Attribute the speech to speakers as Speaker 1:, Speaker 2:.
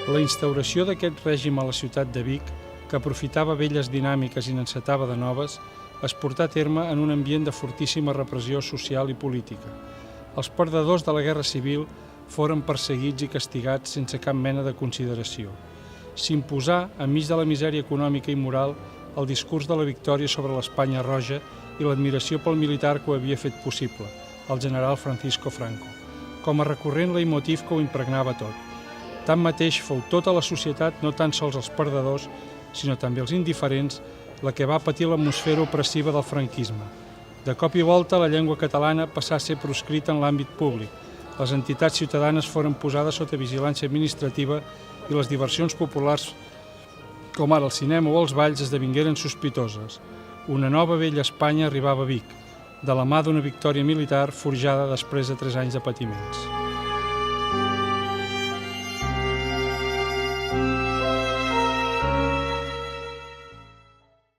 Speaker 1: La instauració d'aquest règim a la ciutat de Vic, que aprofitava velles dinàmiques i n'encetava de noves, es portà a terme en un ambient de fortíssima repressió social i política. Els perdedors de la Guerra Civil foren perseguits i castigats sense cap mena de consideració. S'imposà, enmig de la misèria econòmica i moral, el discurs de la victòria sobre l'Espanya roja i l'admiració pel militar que ho havia fet possible, el general Francisco Franco, com a recurrent leitmotiv que ho impregnava tot. Tanmateix fou tota la societat, no tan sols els perdedors, sinó també els indiferents, la que va patir l'atmosfera opressiva del franquisme. De cop i volta, la llengua catalana passà a ser proscrita en l'àmbit públic. Les entitats ciutadanes foren posades sota vigilància administrativa i les diversions populars, com ara el cinema o els balls, esdevingueren sospitoses. Una nova vella Espanya arribava a Vic, de la mà d'una victòria militar forjada després de 3 anys de patiments.